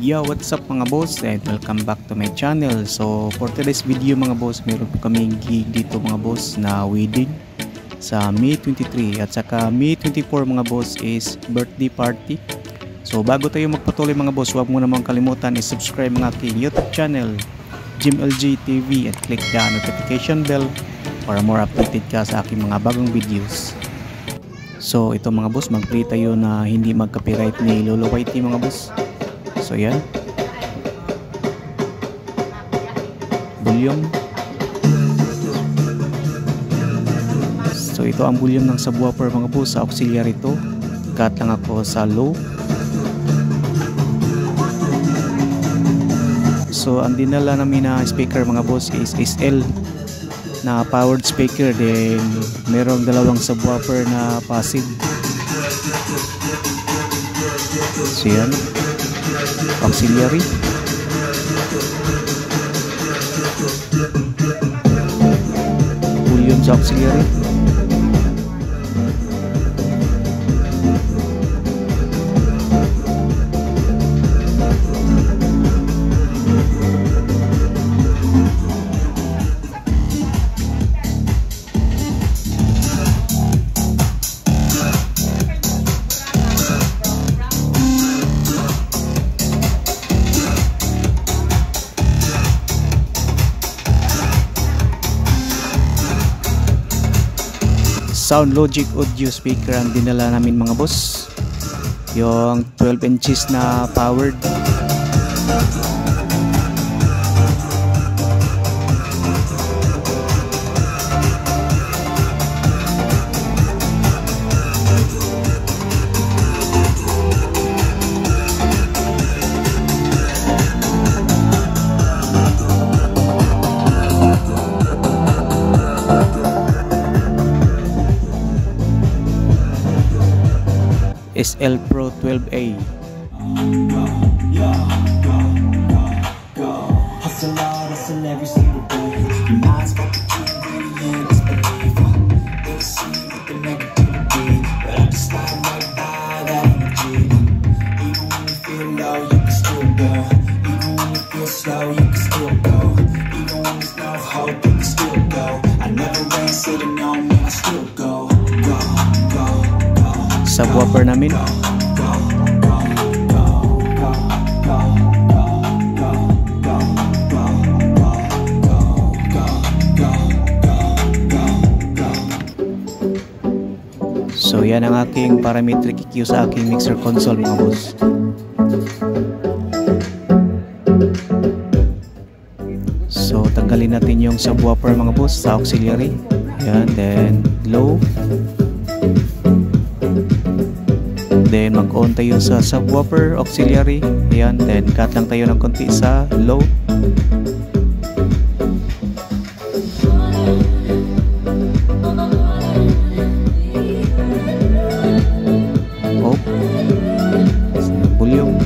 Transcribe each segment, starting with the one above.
Yo, what's up mga boss, and welcome back to my channel. So for today's video mga boss, meron po kaming gig dito mga boss na wedding sa May 23 at saka May 24 mga boss is birthday party. So bago tayo magpatuloy mga boss, huwag mo namang kalimutan i-subscribe ang aking YouTube channel JimLG TV at click the notification bell para more updated ka sa aking mga bagong videos. So ito mga boss, mag-play tayo na hindi mag-copyright ni Lolo Whitey mga boss. So yan, volume. So ito ang volume ng subwoofer mga boss, sa auxiliary to. Cut lang ako sa low. So ang dinala namin na speaker mga boss is SL na powered speaker, then merong dalawang subwoofer na passive. So yan, auxiliary. Volume sa auxiliary. Soundlogic audio speaker ang dinala namin mga boss, yung 12 inches na powered. SL Pro 12A. Subwoofer namin. So yan ang aking parametric EQ sa aking mixer console mga boss. So tanggalin natin yung subwoofer mga boss sa auxiliary. Yan, then low. Then mag-on tayo sa subwoofer auxiliary. Ayan, then cut lang tayo ng konti sa low. Oh, volume.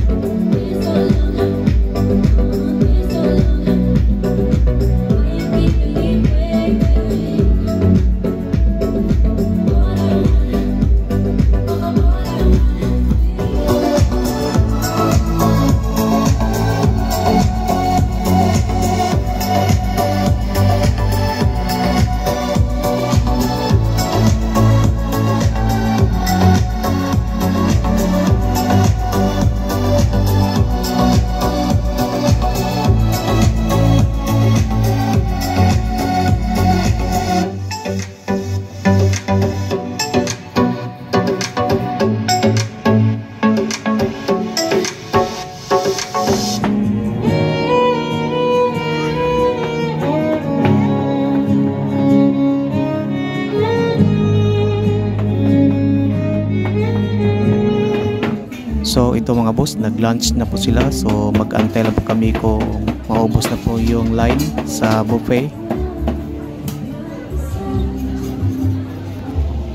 So ito mga boss, nag-lunch na po sila. So mag-antay lang po kami kung maubos na po yung line sa buffet.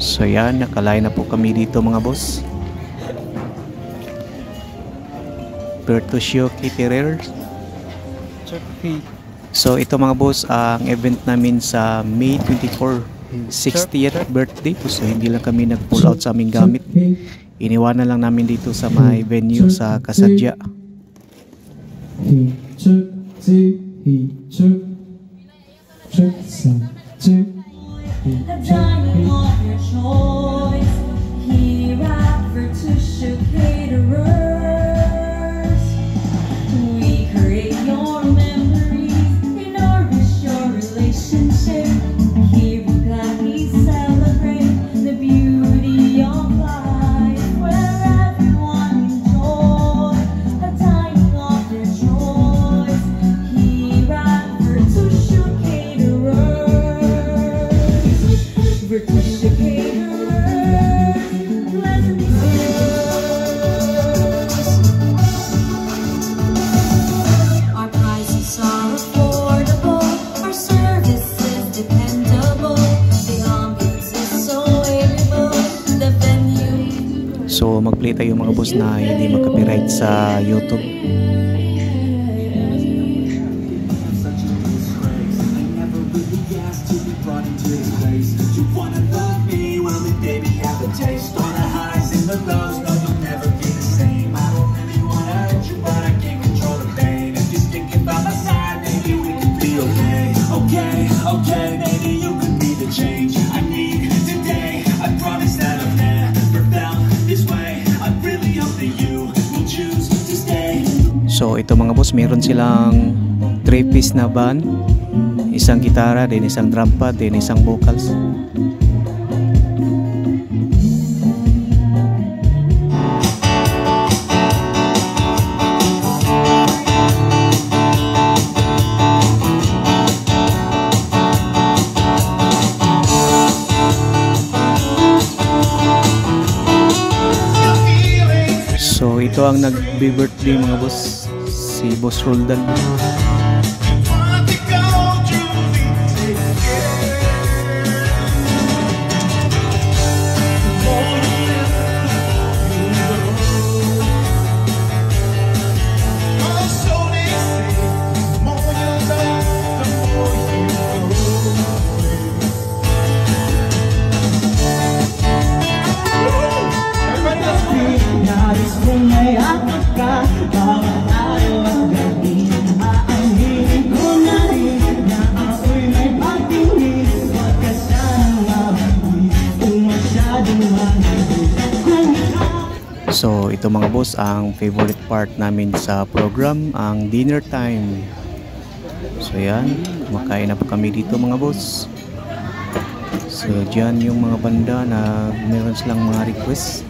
So yan, nakaline na po kami dito mga boss. Bertuccio Caterers. So ito mga boss, ang event namin sa May 24, 60th birthday. So hindi lang kami nag-pull out sa aming gamit. Iniwanan lang namin dito sa may venue sa Kasadya. he took two, he took some two, he took Your choice. He rapped for tissue caterers. We create your memories, enrich your relationship. Here we gladly celebrate the beauty of life, where everyone enjoys the dining of their choice. He rapped for tissue caterers. For tissue caterers, pleasant our prices are affordable, our service is dependable, the ambience is so amiable, the venue. So mag-play tayo mga boss na hindi mag-copyright sa YouTube. Okay, maybe you could be the change I need today. I promise that I've never felt this way. I really hope that you will choose to stay. So ito mga boss, meron silang 3-piece na band, isang gitara, din isang drum pad, din isang vocals. So ito ang nag-birthday mga boss, si Boss Roldan. So ito mga boss ang favorite part namin sa program, ang dinner time. So yan, kumakain na po kami dito mga boss. So dyan yung mga banda na meron silang mga request.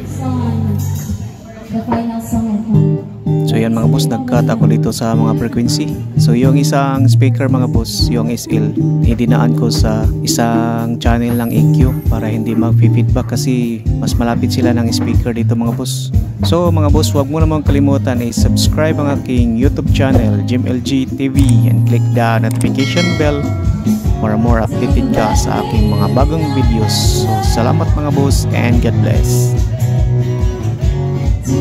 Song, the final song at home. So yan mga boss, nag-cut ako dito sa mga frequency. So yung isang speaker mga boss, yung SL, idinaan ko sa isang channel ng EQ para hindi mag-feedback kasi mas malapit sila ng speaker dito mga boss. So mga boss, huwag mo namang kalimutan i-subscribe ang aking YouTube channel, JimLG TV, and click the notification bell para more updated ka sa aking mga bagong videos. So salamat mga boss and God bless. To